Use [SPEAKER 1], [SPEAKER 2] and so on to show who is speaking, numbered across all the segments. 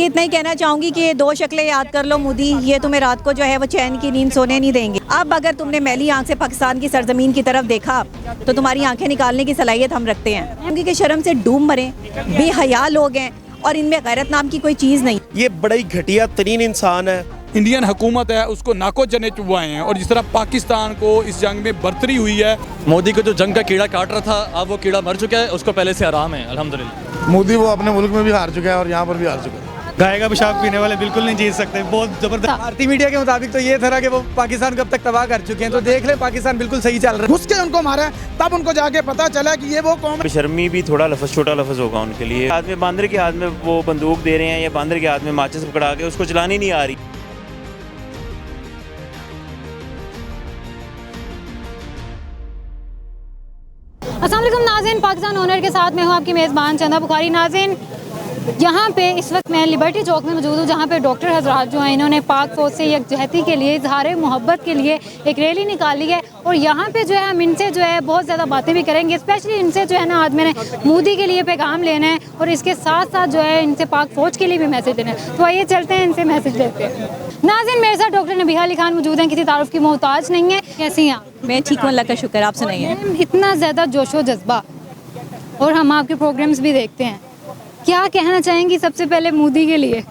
[SPEAKER 1] ये इतना ही कहना चाहूँगी कि ये दो शक्लें याद कर लो मोदी, ये तुम्हें रात को जो है वो चैन की नींद सोने नहीं देंगे। अब अगर तुमने मैली आंख से पाकिस्तान की सरजमीन की तरफ देखा तो तुम्हारी आंखें निकालने की सलाहियत हम रखते हैं, क्योंकि शर्म से डूब मरे, बेहया लोग हैं और इनमें गैरत नाम की कोई चीज़ नहीं।
[SPEAKER 2] ये बड़ा ही घटिया तरीन इंसान है।
[SPEAKER 3] इंडियन हुकूमत है उसको नाको जने चुभवाए हैं, और जिस तरह पाकिस्तान को इस जंग में बर्तरी हुई है।
[SPEAKER 4] मोदी को जो जंग का कीड़ा काट रहा था, अब वो कीड़ा मर चुका है, उसको पहले से आराम है अल्हम्दुलिल्लाह।
[SPEAKER 5] मोदी वो अपने मुल्क में भी हार चुका है और यहाँ पर भी हार चुका है।
[SPEAKER 6] गाय का पेशाब पीने वाले बिल्कुल नहीं जीत सकते, बहुत जबरदस्त। भारतीय मीडिया के मुताबिक तो ये था कि वो पाकिस्तान को अब तक तबाह कर चुके हैं, तो देख ले पाकिस्तान बिल्कुल सही चल रहा है।
[SPEAKER 5] घुस के उनको मारा तब उनको जाके पता चला कि ये वो कौम।
[SPEAKER 7] बेशर्मी भी थोड़ा लफ्ज़ छोटा लफ्ज़ होगा उनके लिए। हाथ में बांदर के हाथ में वो बंदूक दे रहे हैं या बांदर के हाथ में माचिस पकड़ा के उसको चलानी नहीं आ रही।
[SPEAKER 8] अस्सलाम वालेकुम नाज़रीन, पाकिस्तान ओनर के साथ मैं हूँ आपकी मेज़बान चंदा बुखारी। नाज़रीन, यहाँ पे इस वक्त मैं लिबर्टी चौक में मौजूद हूँ, जहाँ पे डॉक्टर हजरात जो हैं इन्होंने पाक फौज से यकजहती के लिए, इजहार मोहब्बत के लिए एक रैली निकाली है। और यहाँ पे जो है हम इनसे जो है बहुत ज़्यादा बातें भी करेंगे, स्पेशली इनसे जो है ना आज मैंने मोदी के लिए पैगाम लेना है और इसके साथ साथ जो है इनसे पाक फौज के लिए भी मैसेज देना है। तो आइए चलते हैं, इनसे मैसेज देते हैं। नाज़रीन, मेरे साथ डॉक्टर नबीहा अली खान मौजूद हैं, किसी तारुफ की मोहताज नहीं है। कैसी हैं आप?
[SPEAKER 1] मैं ठीक हूँ, अल्लाह का शुक्र, आप सुनाइए।
[SPEAKER 8] इतना ज़्यादा जोशो जज्बा और हम आपके प्रोग्राम्स भी देखते हैं, क्या कहना चाहेंगी सबसे पहले मोदी के लिए?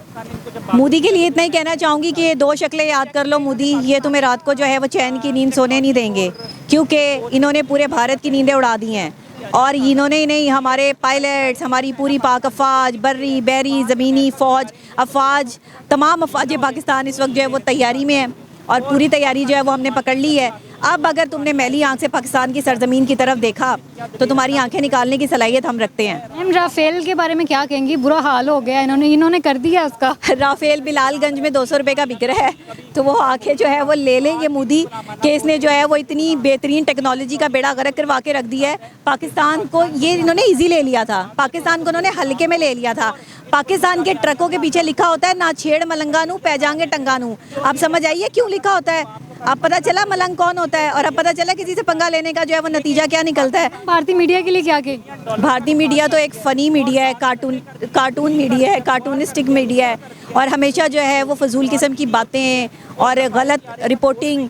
[SPEAKER 1] मोदी के लिए इतना ही कहना चाहूँगी कि ये दो शक्लें याद कर लो मोदी, ये तुम्हें रात को जो है वो चैन की नींद सोने नहीं देंगे, क्योंकि इन्होंने पूरे भारत की नींदें उड़ा दी हैं। और इन्होंने ही नहीं, हमारे पायलट्स, हमारी पूरी पाक अफवाज, बर्री बहरी ज़मीनी फ़ौज अफवाज, तमाम अफवाज पाकिस्तान इस वक्त जो है वो तैयारी में है और पूरी तैयारी जो है वो हमने पकड़ ली है। अब अगर तुमने मैली आंख से पाकिस्तान की सरजमीन की तरफ देखा तो तुम्हारी आंखें निकालने की सलाहियत हम रखते हैं।
[SPEAKER 8] मैम, राफेल के बारे में क्या कहेंगी? बुरा हाल हो गया, इन्होंने कर दिया उसका।
[SPEAKER 1] राफेल बिलालगंज में 200 रुपये का बिक रहा है, तो वो आंखें जो है वो ले लें ये मोदी कि इसने जो है वो इतनी बेहतरीन टेक्नोलॉजी का बेड़ा गर्क करवा के रख दिया है। पाकिस्तान को ये इन्होंने ईजी ले लिया था, पाकिस्तान को इन्होंने हल्के में ले लिया था। पाकिस्तान के ट्रकों के पीछे लिखा होता है ना छेड़ मलंगा नू पैजांगे टंगा नू। आप समझ आइए क्यों लिखा होता है। अब पता चला मलंग कौन होता है और अब पता चला किसी से पंगा लेने का जो है वो नतीजा क्या निकलता है।
[SPEAKER 8] भारतीय मीडिया के लिए क्या कहें?
[SPEAKER 1] भारतीय मीडिया तो एक फ़नी मीडिया है, कार्टून मीडिया है, कार्टूनिस्टिक मीडिया है और हमेशा जो है वो फजूल किस्म की बातें और गलत रिपोर्टिंग,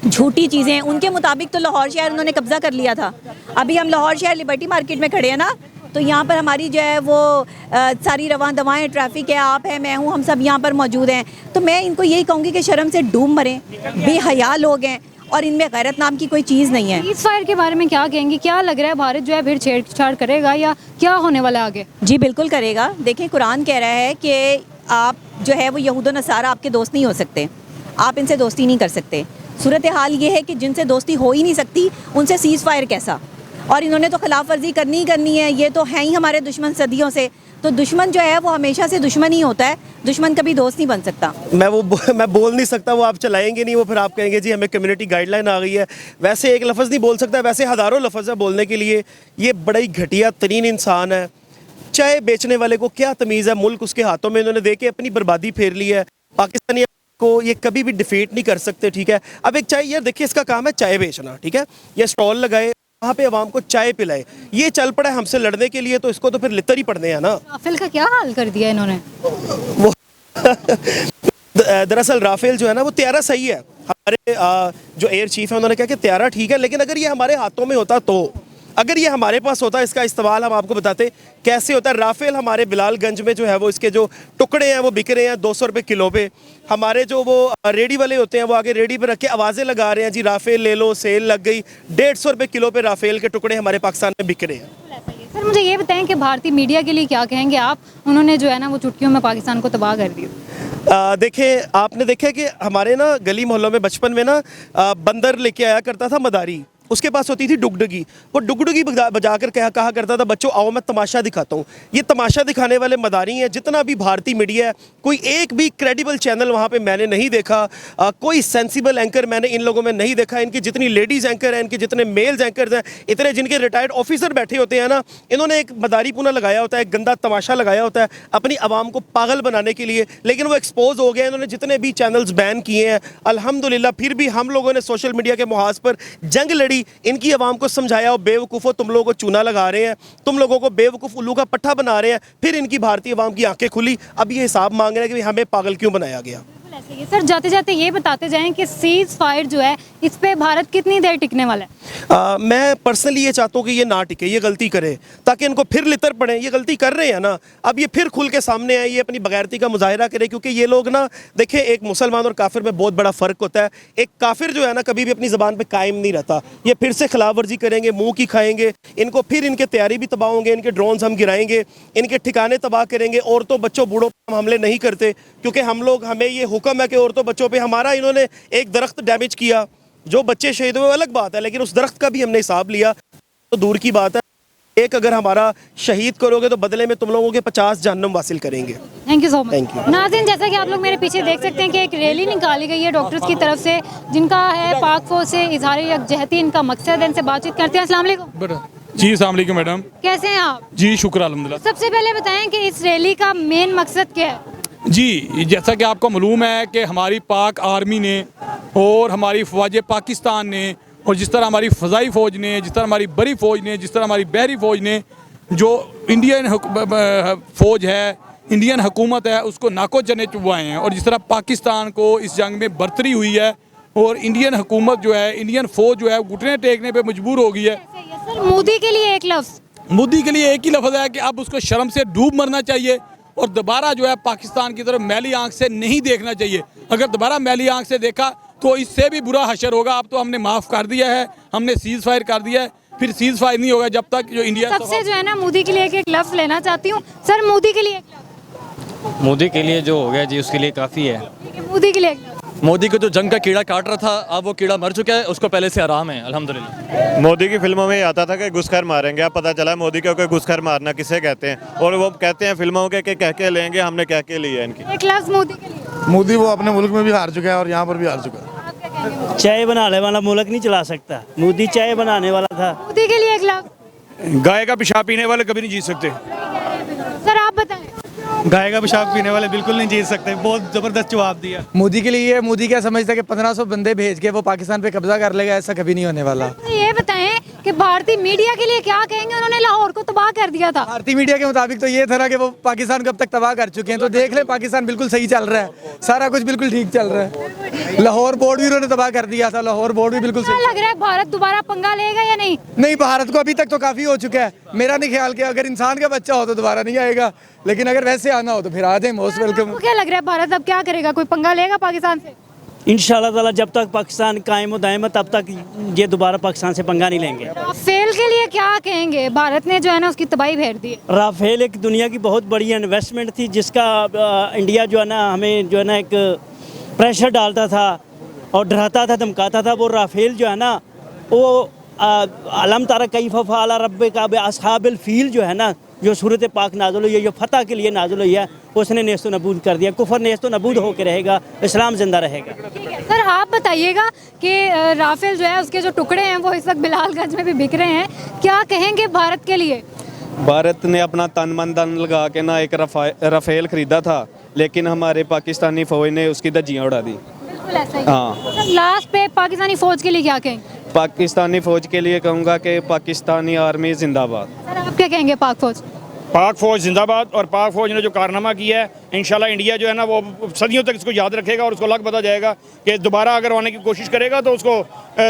[SPEAKER 1] झूठी चीज़ें, उनके मुताबिक तो लाहौर शहर उन्होंने कब्ज़ा कर लिया था। अभी हम लाहौर शहर लिबर्टी मार्केट में खड़े हैं ना, तो यहाँ पर हमारी जो है वो सारी रवां दवाएं, ट्रैफिक है, आप है, मैं हूँ, हम सब यहाँ पर मौजूद हैं। तो मैं इनको यही कहूँगी कि शर्म से डूब मरें, बेहया लोग हैं और इनमें गैरत नाम की कोई चीज़ नहीं है।
[SPEAKER 8] सीज़ फायर के बारे में क्या कहेंगी? क्या लग रहा है भारत जो है फिर छेड़छाड़ करेगा या क्या होने वाला है आगे?
[SPEAKER 1] जी बिल्कुल करेगा। देखें, कुरान कह रहा है कि आप जो है वो यहूद व नसारा आपके दोस्त नहीं हो सकते, आप इनसे दोस्ती नहीं कर सकते। सूरत हाल ये है कि जिनसे दोस्ती हो ही नहीं सकती उनसे सीज़ फायर कैसा। और इन्होंने तो खिलाफ वर्जी करनी ही करनी है, ये तो है ही हमारे दुश्मन सदियों से। तो दुश्मन जो है वो हमेशा से दुश्मन ही होता है, दुश्मन कभी दोस्त नहीं बन सकता।
[SPEAKER 2] मैं बोल नहीं सकता, वो आप चलाएंगे नहीं, वो फिर आप कहेंगे जी हमें कम्युनिटी गाइडलाइन आ गई है। वैसे एक लफ्ज़ नहीं बोल सकता, वैसे हज़ारों लफ्ज़ है बोलने के लिए। ये बड़ा ही घटिया तरीन इंसान है। चाय बेचने वाले को क्या तमीज़ है, मुल्क उसके हाथों में, इन्होंने दे के अपनी बर्बादी फेर ली है। पाकिस्तानी को ये कभी भी डिफीट नहीं कर सकते, ठीक है। अब एक चाय, यार देखिए इसका काम है चाय बेचना, ठीक है, ये स्टॉल लगाए, वहाँ पे आवाम को चाय पिलाए, ये चल पड़ा है हमसे लड़ने के लिए, तो इसको तो फिर लितर ही पड़ने हैं ना।
[SPEAKER 8] राफेल का क्या हाल कर दिया इन्होंने?
[SPEAKER 2] वो दरअसल राफेल जो है ना वो त्यारा सही है। हमारे जो एयर चीफ है उन्होंने कहा कि त्यारा ठीक है, लेकिन अगर ये हमारे हाथों में होता, तो अगर ये हमारे पास होता, इसका इस्तेमाल हम आपको बताते कैसे होता है। राफेल हमारे बिलालगंज में जो है वो इसके जो टुकड़े हैं वो बिक रहे हैं 200 रुपये किलो पे। हमारे जो वो रेडी वाले होते हैं वो आगे रेडी पे रख के आवाज़ें लगा रहे हैं जी राफेल ले लो, सेल लग गई। 150 रुपये किलो पे राफेल के टुकड़े हमारे पाकिस्तान में बिक रहे हैं।
[SPEAKER 8] सर, मुझे ये बताएं कि भारतीय मीडिया के लिए क्या कहेंगे आप? उन्होंने जो है ना वो चुटकियों में पाकिस्तान को तबाह कर दिया।
[SPEAKER 2] देखें, आपने देखा कि हमारे ना गली मोहल्लों में बचपन में ना बंदर लेके आया करता था मदारी, उसके पास होती थी डुगडुगी, वो डुगडुगी बजाकर कहा करता था बच्चों आओ मैं तमाशा दिखाता हूँ। ये तमाशा दिखाने वाले मदारी हैं। जितना भी भारतीय मीडिया है, कोई एक भी क्रेडिबल चैनल वहाँ पे मैंने नहीं देखा, कोई सेंसिबल एंकर मैंने इन लोगों में नहीं देखा। इनकी जितनी लेडीज़ एंकर हैं, इनके जितने मेल्स एंकर्स हैं, इतने जिनके रिटायर्ड ऑफिसर बैठे होते हैं ना, इन्होंने एक मदारी पूना लगाया होता है, एक गंदा तमाशा लगाया होता है अपनी आवाम को पागल बनाने के लिए, लेकिन वो एक्सपोज हो गया। इन्होंने जितने भी चैनल्स बैन किए हैं, अल्हम्दुलिल्लाह फिर भी हम लोगों ने सोशल मीडिया के मुहाज पर जंग लड़ी ली, इनकी आवाम को समझाया, और बेवकूफ़ो तुम लोगों को चूना लगा रहे हैं, तुम लोगों को बेवकूफ़ उल्लू का पट्टा बना रहे हैं, फिर इनकी भारतीय आवाम की आंखें खुली, अब ये हिसाब मांग रहे हैं कि हमें पागल क्यों बनाया गया।
[SPEAKER 8] ऐसे ही सर, जाते जाते ये बताते जाएं कि सीज फायर जो है इस पे भारत कितनी देर टिकने वाला है?
[SPEAKER 2] मैं पर्सनली ये चाहता हूँ कि ये ना टिके, ये गलती करे, ताकि इनको फिर लितर पड़े। ये गलती कर रहे हैं ना, अब ये फिर खुल के सामने आए, ये अपनी बगैरती का मुजाहिरा करे, क्योंकि ये लोग ना देखें, एक मुसलमान और काफिर में बहुत बड़ा फ़र्क होता है। एक काफिर जो है ना कभी भी अपनी ज़बान पे कायम नहीं रहता, ये फिर से खिलाफ वर्जी करेंगे, मुँह की खाएंगे, इनको फिर इनके तैयारी भी तबाह होंगे, इनके ड्रोन्स हम गिराएंगे, इनके ठिकाने तबाह करेंगे। औरतों बच्चों बूढ़ों पर हम हमले नहीं करते, क्योंकि हमें ये हुक्म है कि औरतों बच्चों पे हमारा इन्होंने एक दरख्त डैमेज किया, जो बच्चे शहीद हुए अलग बात है, लेकिन उस दरख्त का भी हमने हिसाब लिया तो दूर की बात है। एक अगर हमारा शहीद करोगे तो बदले में तुम लोगों के 50 जहन्नम वासिल करेंगे।
[SPEAKER 8] Thank you so much.
[SPEAKER 2] Thank you।
[SPEAKER 8] नाज़रीन, जैसा कि आप लोग मेरे पीछे देख सकते हैं कि एक रैली निकाली गई है डॉक्टर्स की तरफ से, जिनका है पाक फौज से इजहार यकजहती इनका मकसद है। इनसे बातचीत करते हैं। अस्सलाम वालेकुम।
[SPEAKER 3] जी अस्सलाम वालेकुम मैडम।
[SPEAKER 8] कैसे हैं आप?
[SPEAKER 3] जी शुक्र अल्हम्दुलिल्लाह।
[SPEAKER 8] सबसे पहले बताएं कि इस रैली का मेन मकसद क्या है?
[SPEAKER 3] जी, जैसा कि आपको मालूम है कि हमारी पाक आर्मी ने और हमारी फ़ौज पाकिस्तान ने, और जिस तरह हमारी फ़ज़ाई फ़ौज ने, जिस तरह हमारी बरी फ़ौज ने, जिस तरह हमारी बहरी फ़ौज ने, जो इंडियन फ़ौज है, इंडियन हुकूमत है, उसको नाको चने चुबवाए हैं, और जिस तरह पाकिस्तान को इस जंग में बरतरी हुई है, और इंडियन हुकूमत जो है, इंडियन फ़ौज जो है, घुटने टेकने पर मजबूर हो गई है।
[SPEAKER 8] सर, मोदी के लिए एक लफ्ज़,
[SPEAKER 3] मोदी के लिए एक ही लफ्ज़ है कि अब उसको शर्म से डूब मरना चाहिए, और दोबारा जो है पाकिस्तान की तरफ मैली आंख से नहीं देखना चाहिए। अगर दोबारा मैली आंख से देखा तो इससे भी बुरा हशर होगा। अब तो हमने माफ़ कर दिया है, हमने सीज़ फायर कर दिया है, फिर सीज़ फायर नहीं होगा जब तक जो इंडिया
[SPEAKER 8] सबसे जो है ना मोदी के लिए एक लफ्ज़ लेना चाहती हूँ। सर, मोदी के लिए एक लफ्ज़।
[SPEAKER 4] मोदी के लिए जो हो गया जी उसके लिए काफ़ी है।
[SPEAKER 8] मोदी के लिए एक लफ्ज़।
[SPEAKER 4] मोदी को जो जंग का कीड़ा काट रहा था, अब वो कीड़ा मर चुका है, उसको पहले से आराम है अल्हम्दुलिल्लाह।
[SPEAKER 7] मोदी की फिल्मों में ये आता था कि घुसकर मारेंगे, अब पता चला मोदी को घुसकर मारना किसे कहते हैं, और वो कहते हैं फिल्मों के कि कह के लेंगे, हमने कह के लिए इनकी।
[SPEAKER 8] एक लफ्ज़ मोदी के लिए।
[SPEAKER 5] मोदी वो अपने मुल्क में भी हार चुका है और यहाँ पर भी हार चुका है।
[SPEAKER 9] चाय बनाने वाला मुल्क नहीं चला सकता, मोदी चाय बनाने वाला था।
[SPEAKER 8] मोदी के लिए एक लफ्ज़।
[SPEAKER 3] गाय का पेशाब पीने वाले कभी नहीं जीत सकते।
[SPEAKER 8] सर, आप बताएं।
[SPEAKER 6] गाय का पेशाब पीने वाले बिल्कुल नहीं जीत सकते। बहुत ज़बरदस्त जवाब दिया। मोदी के लिए मोदी क्या समझता है कि 1500 बंदे भेज के वो पाकिस्तान पे कब्जा कर लेगा? ऐसा कभी नहीं होने वाला।
[SPEAKER 8] ये बताएं कि भारतीय मीडिया के लिए क्या कहेंगे? उन्होंने लाहौर को तबाह कर दिया था।
[SPEAKER 6] भारतीय मीडिया के मुताबिक तो ये था ना कि वो पाकिस्तान को अब तक तबाह कर चुके हैं, तो देख ले पाकिस्तान बिल्कुल सही चल रहा है, सारा कुछ बिल्कुल ठीक चल रहा है। लाहौर बोर्ड भी उन्होंने तबाह कर दिया था, लाहौर बोर्ड भी बिल्कुल
[SPEAKER 8] क्या
[SPEAKER 6] सही।
[SPEAKER 8] लग रहा है भारत दोबारा पंगा लेगा या नहीं?
[SPEAKER 6] नहीं, भारत को अभी तक तो काफ़ी हो चुका है। मेरा नहीं ख्याल कि अगर इंसान का बच्चा हो तो दोबारा नहीं आएगा, लेकिन अगर वैसे आना हो तो फिर आ जाए, मोस्ट वेलकम।
[SPEAKER 8] आपको क्या लग रहा है भारत अब क्या करेगा? कोई पंगा लेगा पाकिस्तान से?
[SPEAKER 9] इंशाल्लाह ताला जब तक पाकिस्तान कायम दायम है तब तक ये दोबारा पाकिस्तान से पंगा नहीं लेंगे।
[SPEAKER 8] राफेल के लिए क्या कहेंगे? भारत ने जो है ना उसकी तबाही फेर दी है।
[SPEAKER 9] राफेल एक दुनिया की बहुत बड़ी इन्वेस्टमेंट थी, जिसका इंडिया जो है ना हमें जो है ना एक प्रेशर डालता था और डराता था, धमकाता था। वो राफेल जो है ना वो अलम तारा कैफ़ फ़अल रब्बुका बिअस्हाबिल फील जो है ना, जो सूरत पाक नाज़िल हुई है, जो फतह के लिए नाज़िल हुई है, उसने नेस्तो नबूद कर दिया। कुफर नेस्तो नबूद होकर रहेगा, इस्लाम जिंदा रहेगा।
[SPEAKER 8] ठीक है सर, आप बताइएगा कि राफेल जो है उसके जो टुकड़े हैं वो इस वक्त बिलालगंज में भी बिक रहे हैं, क्या कहेंगे भारत के लिए?
[SPEAKER 10] भारत ने अपना तन मन धन लगा के ना एक राफेल खरीदा था, लेकिन हमारे पाकिस्तानी फौज ने उसकी धज्जियाँ उड़ा दी।
[SPEAKER 8] बिल्कुल ऐसा ही।
[SPEAKER 10] हाँ।
[SPEAKER 8] सर, लास्ट पे पाकिस्तानी फौज के लिए क्या कहेंगे?
[SPEAKER 10] पाकिस्तानी फौज के लिए कहूँगा कि पाकिस्तानी आर्मी जिंदाबाद।
[SPEAKER 8] सर, आप क्या कहेंगे? पाक फौज
[SPEAKER 11] पाक फौज जिंदाबाद। और पाक फौज ने जो कारनामा किया है, इंशाल्लाह इंडिया जो है ना वो सदियों तक इसको याद रखेगा, और उसको लग पता जाएगा कि दोबारा अगर आने की कोशिश करेगा तो उसको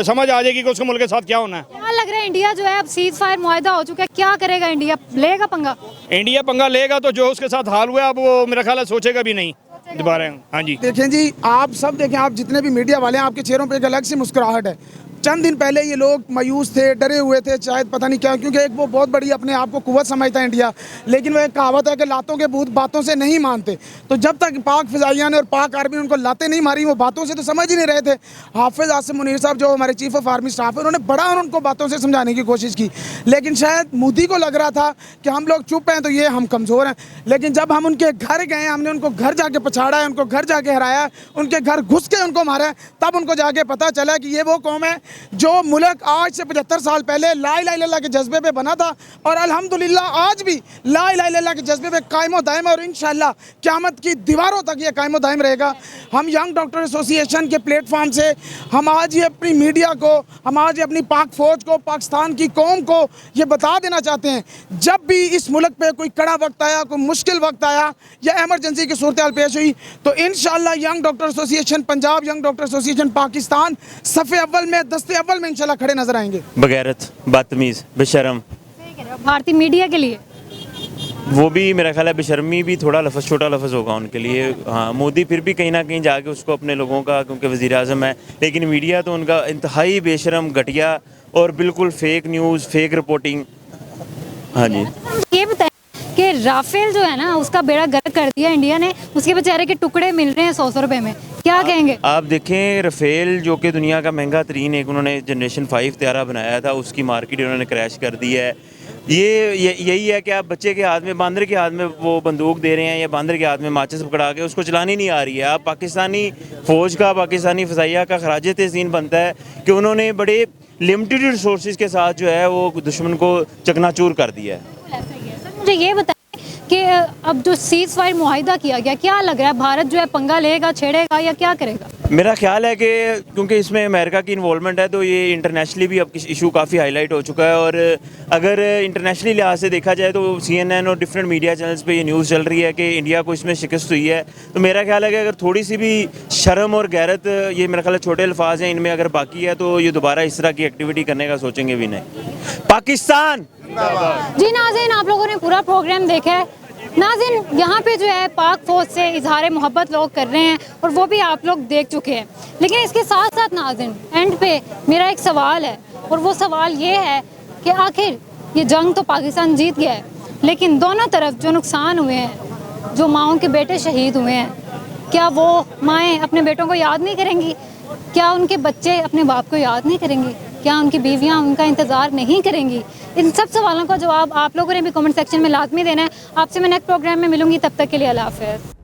[SPEAKER 11] समझ आ जाएगी कि उसके मुल्क के साथ क्या होना है।
[SPEAKER 8] क्या लग रहा है इंडिया जो है अब सीज फायर मुआहदा हो चुका है, क्या करेगा इंडिया? लेगा पंगा?
[SPEAKER 11] इंडिया पंगा लेगा तो जो उसके साथ हाल हुआ अब वो मेरा ख्याल है सोचेगा भी नहीं दोबारा। हाँ जी,
[SPEAKER 5] देखें जी, आप सब देखें, आप जितने भी मीडिया वाले हैं, आपके चेहरों पे एक अलग सी मुस्कुराहट है। चंद दिन पहले ये लोग मायूस थे, डरे हुए थे, शायद पता नहीं क्या, क्योंकि एक वो बहुत बड़ी अपने आप को कुव्वत समझता है इंडिया, लेकिन वो एक कहावत है कि लातों के भूत बातों से नहीं मानते। तो जब तक पाक फ़िज़ाइया ने और पाक आर्मी ने उनको लातें नहीं मारी, वो बातों से तो समझ ही नहीं रहे थे। हाफिज़ आसिम मुनीर साहब जो हमारे चीफ ऑफ आर्मी स्टाफ है, उन्होंने बड़ा उनको बातों से समझाने की कोशिश की, लेकिन शायद मोदी को लग रहा था कि हम लोग चुप हैं तो ये हम कमज़ोर हैं। लेकिन जब हम उनके घर गए, हमने उनको घर जाके पछाड़ा है, उनको घर जाके हराया, उनके घर घुस के उनको मारा है, तब उनको जाके पता चला कि ये वो कौम है जो मुल्क आज से 75 साल पहले ला इलाहा इल्लल्लाह के जज्बे पे बना था और अल्हम्दुलिल्लाह आज भी ला इलाहा इल्लल्लाह के जज्बे पे कायम व दायम है और इंशाअल्लाह क़यामत की दीवारों तक ये कायम व दायम रहेगा। हम यंग डॉक्टर एसोसिएशन के प्लेटफॉर्म से हम आज ये अपनी मीडिया को, हम आज ये अपनी पाक फ़ौज को, पाकिस्तान की कौम को ये बता देना चाहते हैं, जब भी इस मुल्क पे कोई कड़ा वक्त आया, कोई मुश्किल वक्त आया या एमरजेंसी की सूरत हाल पेश हुई तो इंशाअल्लाह young doctor association Punjab, young doctor association Pakistan सफ़े अव्वल में, दस्ते अव्वल में इंशाअल्लाह खड़े नजर आएंगे।
[SPEAKER 7] बगैरत, बदतमीज़, बेशरम,
[SPEAKER 8] भारतीय मीडिया के लिए
[SPEAKER 7] वो भी मेरा ख्याल है बेशर्मी भी थोड़ा लफ्ज़, छोटा लफ्ज़ होगा उनके लिए। हाँ, मोदी फिर भी कहीं ना कहीं जाके उसको अपने लोगों का, क्योंकि वज़ीर आज़म है, लेकिन मीडिया तो उनका इंतहाई बेशरम, घटिया और बिल्कुल फेक न्यूज़, फेक रिपोर्टिंग। हाँ जी,
[SPEAKER 8] ये बताएं कि राफेल जो है ना उसका बेड़ा गर्क कर दिया इंडिया ने, उसके बेचारे के टुकड़े मिल रहे हैं 100 रुपए में, क्या कहेंगे
[SPEAKER 7] आप देखें राफेल जो कि दुनिया का महंगा तरीन एक उन्होंने जनरेशन 5 तैयारा बनाया था, उसकी मार्केट उन्होंने क्रैश कर दी है। यही है कि आप बच्चे के हाथ में, बंदर के हाथ में वो बंदूक दे रहे हैं या बंदर के हाथ में माचिस पकड़ा के उसको चलानी नहीं आ रही है। आप पाकिस्तानी फ़ौज का, पाकिस्तानी फ़ज़ाइया का खराज तहसीन बनता है कि उन्होंने बड़े लिमिटेड रिसोर्सेज के साथ जो है वो दुश्मन को चकनाचूर कर दिया है।
[SPEAKER 8] मुझे ये बताएं कि अब जो सीज़ फायर मुआहिदा किया गया, क्या लग रहा है भारत जो है पंगा लेगा, छेड़ेगा या क्या करेगा?
[SPEAKER 7] मेरा ख्याल है कि क्योंकि इसमें अमेरिका की इन्वॉल्वमेंट है तो ये इंटरनेशनली भी अब इशू काफ़ी हाईलाइट हो चुका है और अगर इंटरनेशनली लिहाज से देखा जाए तो CNN और डिफरेंट मीडिया चैनल्स पे ये न्यूज़ चल रही है कि इंडिया को इसमें शिकस्त हुई है। तो मेरा ख्याल है कि अगर थोड़ी सी भी शर्म और गैरत, ये मेरा ख्याल है छोटे अल्फाज हैं, इनमें अगर बाकी है तो ये दोबारा इस तरह की एक्टिविटी करने का सोचेंगे भी नहीं। पाकिस्तान
[SPEAKER 8] जी नाज़रीन, आप लोगों ने पूरा प्रोग्राम देखा है। नाज़रीन, यहाँ पे जो है पाक फ़ौज से इजहार मोहब्बत लोग कर रहे हैं और वो भी आप लोग देख चुके हैं, लेकिन इसके साथ साथ नाज़रीन एंड पे मेरा एक सवाल है और वो सवाल ये है कि आखिर ये जंग तो पाकिस्तान जीत गया है, लेकिन दोनों तरफ जो नुकसान हुए हैं, जो माओं के बेटे शहीद हुए हैं, क्या वो माएँ अपने बेटों को याद नहीं करेंगी? क्या उनके बच्चे अपने बाप को याद नहीं करेंगे? क्या उनकी बीवियां उनका इंतज़ार नहीं करेंगी? इन सब सवालों का जवाब आप लोगों ने भी कमेंट सेक्शन में लाजमी देना है। आपसे मैं नेक्स्ट प्रोग्राम में मिलूंगी, तब तक के लिए अल्लाह हाफ़िज़।